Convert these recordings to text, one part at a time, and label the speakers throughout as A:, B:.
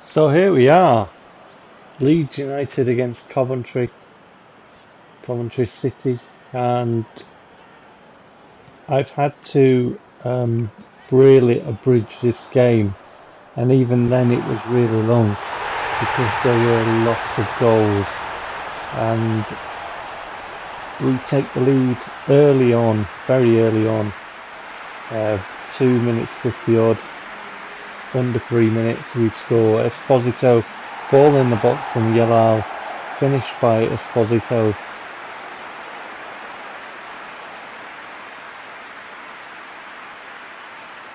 A: So here we are, Leeds United against Coventry City, and I've had to really abridge this game, and even then it was really long because there were lots of goals, and we take the lead early on, very early on, 2 minutes 50 odd. Under 3 minutes we score. Esposito, ball in the box from Yalal, finished by Esposito.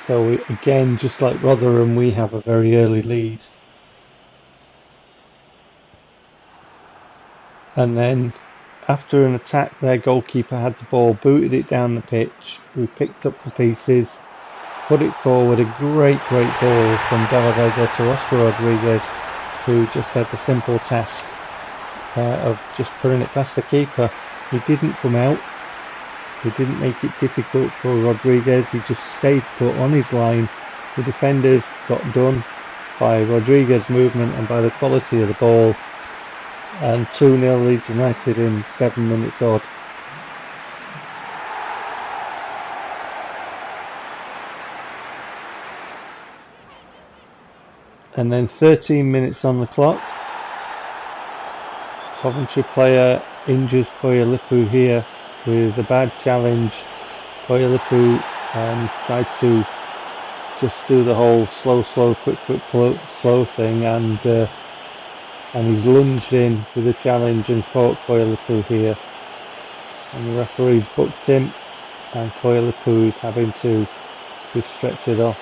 A: So again, just like Rotherham, we have a very early lead. And then after an attack, their goalkeeper had the ball, booted it down the pitch. We picked up the pieces, put it forward, a great ball from De La Vega to Oscar Rodriguez, who just had the simple task of just putting it past the keeper. He didn't come out, he didn't make it difficult for Rodriguez, he just stayed put on his line. The defenders got done by Rodriguez's movement and by the quality of the ball, and 2-0 Leeds United in 7 minutes odd. And then 13 minutes on the clock. Coventry player injures Koyalipu here with a bad challenge. Koyalipu tried to just do the whole slow, quick, slow thing, and he's lunged in with a challenge and caught Koyalipu here. And the referee's booked him, and Koyalipu is having to be stretchered off.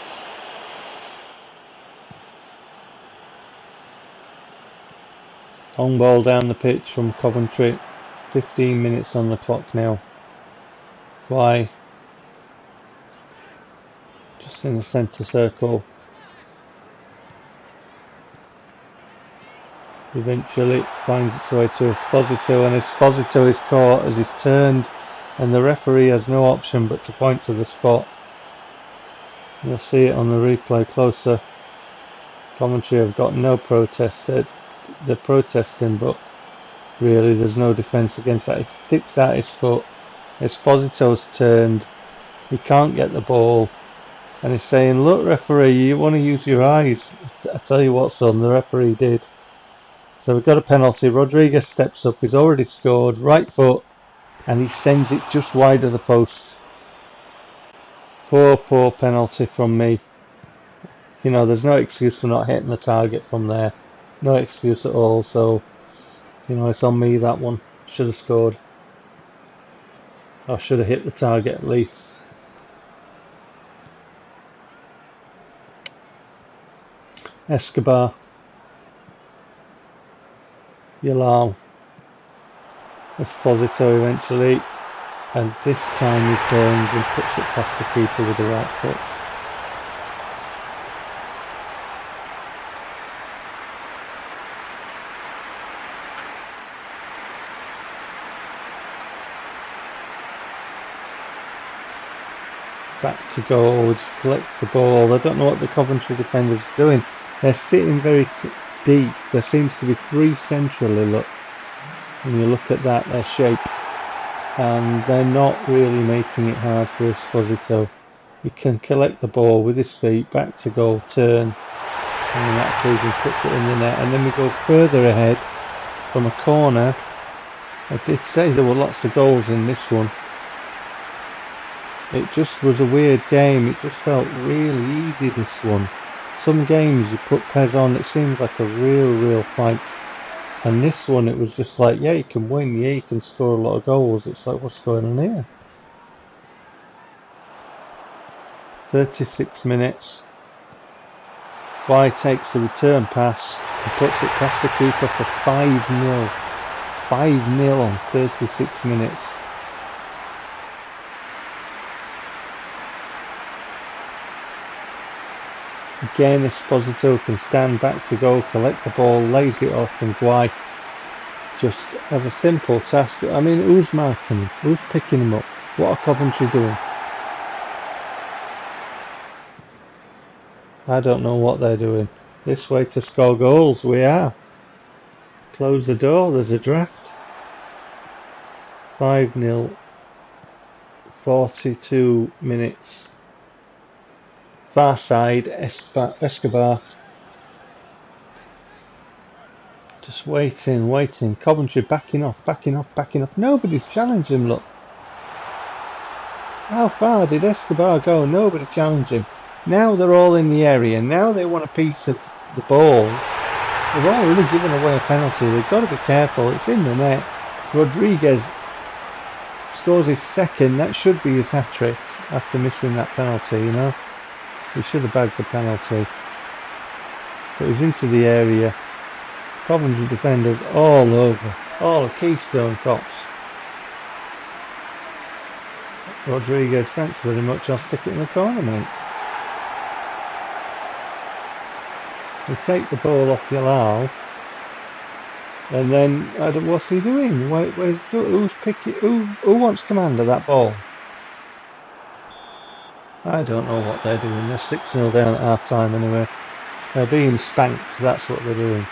A: Long ball down the pitch from Coventry. 15 minutes on the clock now. Why? Just in the centre circle. Eventually finds its way to Esposito, and Esposito is caught as he's turned, and the referee has no option but to point to the spot. You'll see it on the replay closer. Coventry have got no protest. They're protesting, but really there's no defence against that. It sticks out his foot. Esposito's turned, he can't get the ball, and he's saying, look referee, you want to use your eyes. I tell you what son, the referee did. So we've got a penalty. Rodriguez steps up, he's already scored, right foot, and he sends it just wide of the post. Poor penalty from me. You know, there's no excuse for not hitting the target from there. No excuse at all, so, you know, it's on me, that one. Should have scored. Or should have hit the target at least. Escobar. Yalal. Esposito eventually. And this time he turns and puts it past the keeper with the right foot. Back to goal, just collects the ball. I don't know what the Coventry defenders are doing. They're sitting very deep. There seems to be three centrally, look. When you look at that, their shape. And they're not really making it hard for Esposito. He can collect the ball with his feet, back to goal, turn. And on that occasion puts it in the net. And then we go further ahead from a corner. I did say there were lots of goals in this one. It just was a weird game. It just felt really easy, this one. Some games you put PES on, it seems like a real fight. And this one, it was just like, yeah, you can win, yeah, you can score a lot of goals. It's like, what's going on here? 36 minutes. Guy takes the return pass and puts it past the keeper for 5-0. 5-0 on 36 minutes. Again, Esposito can stand back to goal, collect the ball, lays it off, and Guy just has a simple task. I mean, who's marking him? Who's picking him up? What are Coventry doing? I don't know what they're doing. This way to score goals, we are. Close the door, there's a draft. 5-0, 42 minutes. Far side, Escobar. Just waiting. Coventry backing off. Nobody's challenged him, look. How far did Escobar go? Nobody challenged him. Now they're all in the area. Now they want a piece of the ball. They've already given away a penalty. They've got to be careful. It's in the net. Rodriguez scores his second. That should be his hat-trick after missing that penalty, you know. He should have bagged the penalty. But he's into the area. Coventry defenders all over. All Keystone Cops. Rodriguez, thanks very much. I'll stick it in the corner, mate. We take the ball off Yalal. And then, what's he doing? Who's picking? Who wants command of that ball? I don't know what they're doing. They're 6-0 down at half time anyway. They're being spanked, that's what they're doing.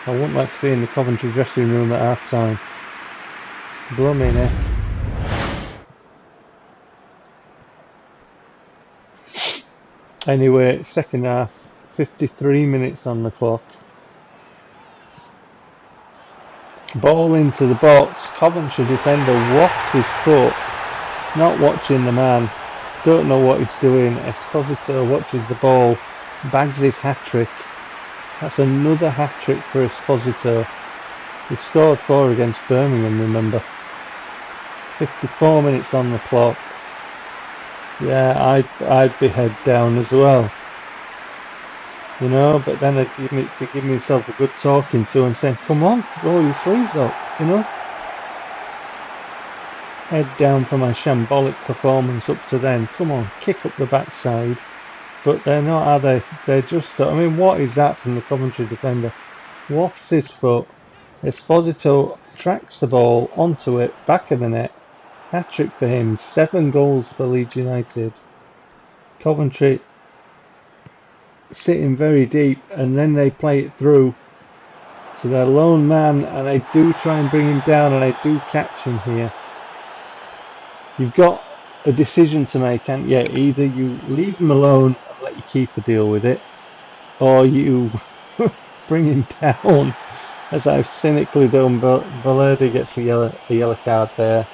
A: I wouldn't like to be in the Coventry dressing room at half time. Blooming heck. Anyway, second half, 53 minutes on the clock. Ball into the box. Coventry defender wafts his foot. Not watching the man. Don't know what he's doing. Esposito watches the ball. Bags his hat-trick. That's another hat-trick for Esposito. He scored 4 against Birmingham, remember. 54 minutes on the clock. Yeah, I'd be head down as well. You know, but then I'd give myself a good talking to and saying, come on, roll your sleeves up, you know. Head down for my shambolic performance up to then. Come on, kick up the backside. But they're not, are they? They're just, I mean, what is that from the Coventry defender? Wafts his foot. Esposito tracks the ball onto it, back of the net. Hat-trick for him. 7 goals for Leeds United. Coventry sitting very deep, and then they play it through to their lone man, and they do try and bring him down, and they do catch him here. You've got a decision to make, haven't you? Either you leave him alone and let your keeper deal with it, or you bring him down, as I've cynically done. But Valerde gets a yellow card there.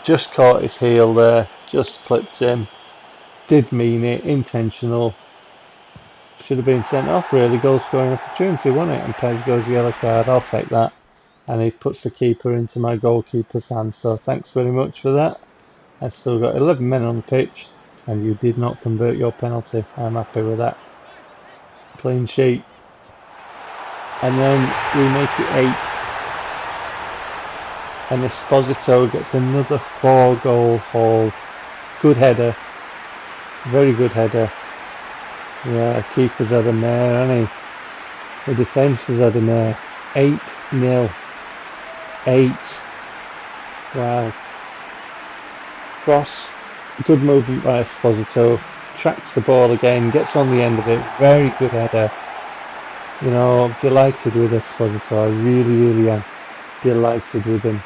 A: Just caught his heel there, just clipped him. Did mean it, intentional. Should have been sent off, really. Goal scoring opportunity, wasn't it? And PES goes yellow card. I'll take that. And he puts the keeper into my goalkeeper's hands. So thanks very much for that. I've still got 11 men on the pitch, and you did not convert your penalty. I'm happy with that. Clean sheet. And then we make it 8. And Esposito gets another 4-goal haul. Good header. Very good header. Yeah, keeper's had a mare, hasn't he? The defence has had a mare. 8-0. 8. Wow. Cross. Good movement by Esposito. Tracks the ball again. Gets on the end of it. Very good header. You know, I'm delighted with Esposito. I really, really am delighted with him.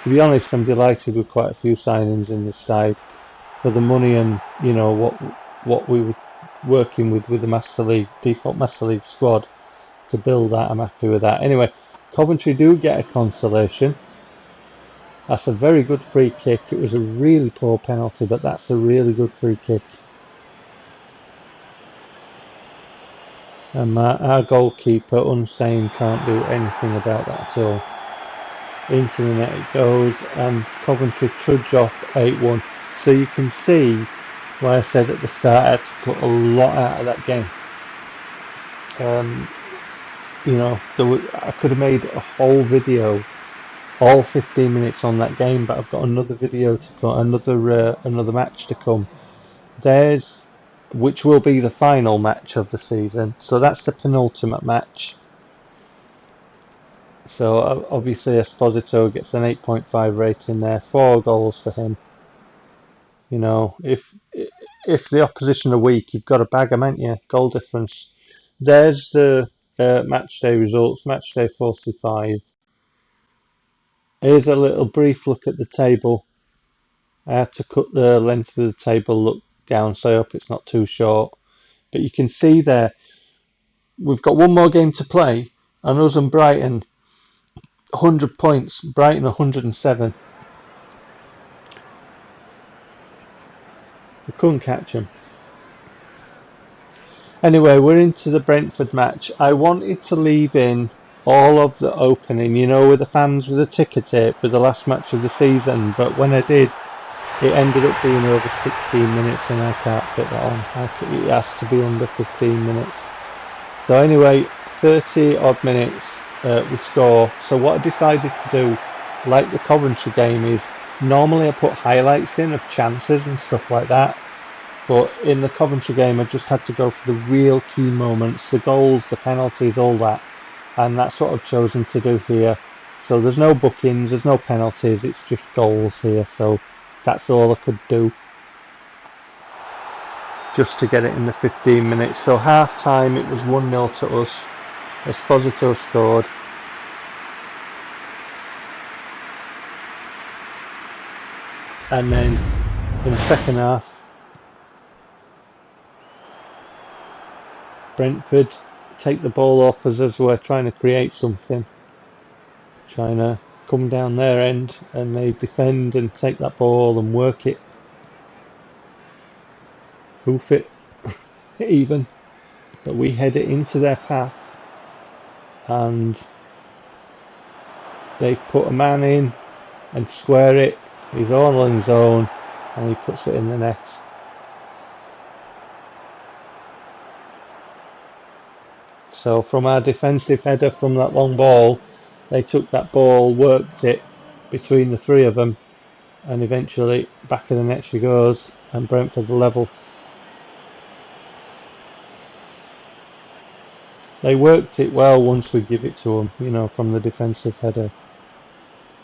A: To be honest, I'm delighted with quite a few signings in this side. For the money and, you know, what we were working with the Master League, default Master League squad to build that. I'm happy with that. Anyway, Coventry do get a consolation. That's a very good free kick. It was a really poor penalty, but that's a really good free kick. And our goalkeeper, Unsane, can't do anything about that at all. Into the net it goes, and Coventry trudge off 8-1. So you can see why I said at the start I had to put a lot out of that game. You know, I could have made a whole video, all 15 minutes on that game, but I've got another video to come, another match to come. Which will be the final match of the season. So that's the penultimate match. So obviously Esposito gets an 8.5 rating there. 4 goals for him. You know, if the opposition are weak, you've got to bag them, ain't you? Goal difference. There's the match day results, match day 45. Here's a little brief look at the table. I had to cut the length of the table look down, so I hope it's not too short. But you can see there, we've got one more game to play, and us and Brighton, 100 points, Brighton 107. We couldn't catch them. Anyway, we're into the Brentford match. I wanted to leave in all of the opening, you know, with the fans with the ticker tape for the last match of the season, but when I did, it ended up being over 16 minutes and I can't fit that on. It has to be under 15 minutes. So anyway, 30 odd minutes we score. So what I decided to do, like the Coventry game, is normally I put highlights in of chances and stuff like that. But in the Coventry game, I just had to go for the real key moments, the goals, the penalties, all that. And that's what I've chosen to do here. So there's no bookings, there's no penalties, it's just goals here. So that's all I could do, just to get it in the 15 minutes. So half time it was 1-0 to us. Esposito scored. And then in the second half, Brentford take the ball off us as we're trying to create something, trying to come down their end, and they defend and take that ball and work it, hoof it even, but we head it into their path and they put a man in and square it. He's all on his own and he puts it in the net. So from our defensive header from that long ball, they took that ball, worked it between the three of them, and eventually back of the net she goes, and Brentford level. They worked it well once we give it to them, you know, from the defensive header,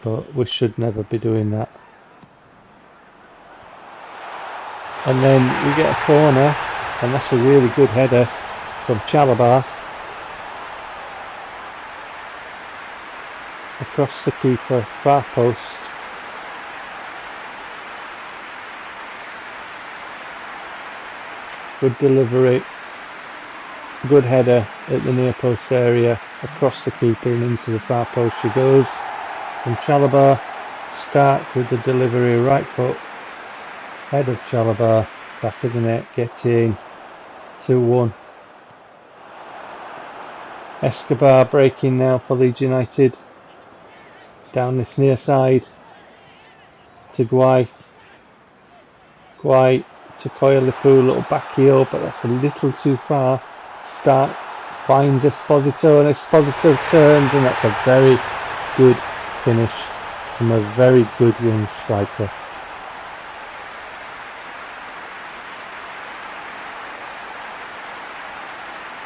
A: but we should never be doing that. And then we get a corner, and that's a really good header from Chalobah across the keeper, far post. Good delivery, good header at the near post area, across the keeper and into the far post she goes. From Chalobah, Stark with the delivery, right foot, head of Chalobah, back of the net, getting 2-1. Escobar breaking now for Leeds United. Down this near side to Guay. Guay to Koyalipu, little back heel, but that's a little too far. Stark finds Esposito and Esposito turns, and that's a very good finish from a very good young striker.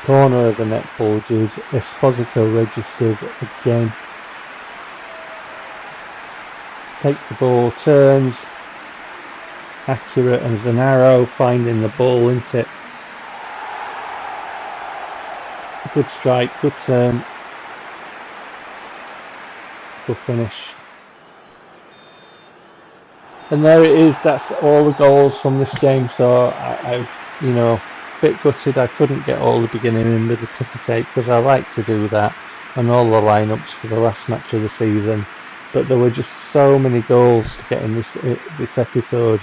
A: Corner of the net bulges, Esposito registers again. Takes the ball, turns, accurate as an arrow, finding the ball, isn't it? Good strike, good turn, good finish. And there it is, that's all the goals from this game. So I you know, a bit gutted I couldn't get all the beginning in with the ticker tape, because I like to do that, and all the lineups for the last match of the season. But there were just so many goals to get in this episode.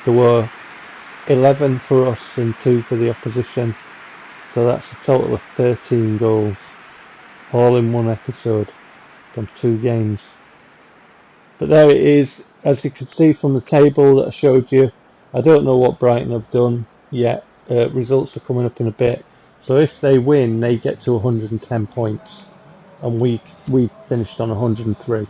A: There were 11 for us and 2 for the opposition. So that's a total of 13 goals, all in one episode from 2 games. But there it is, as you can see from the table that I showed you. I don't know what Brighton have done yet. Results are coming up in a bit. So if they win, they get to 110 points. And we finished on 103.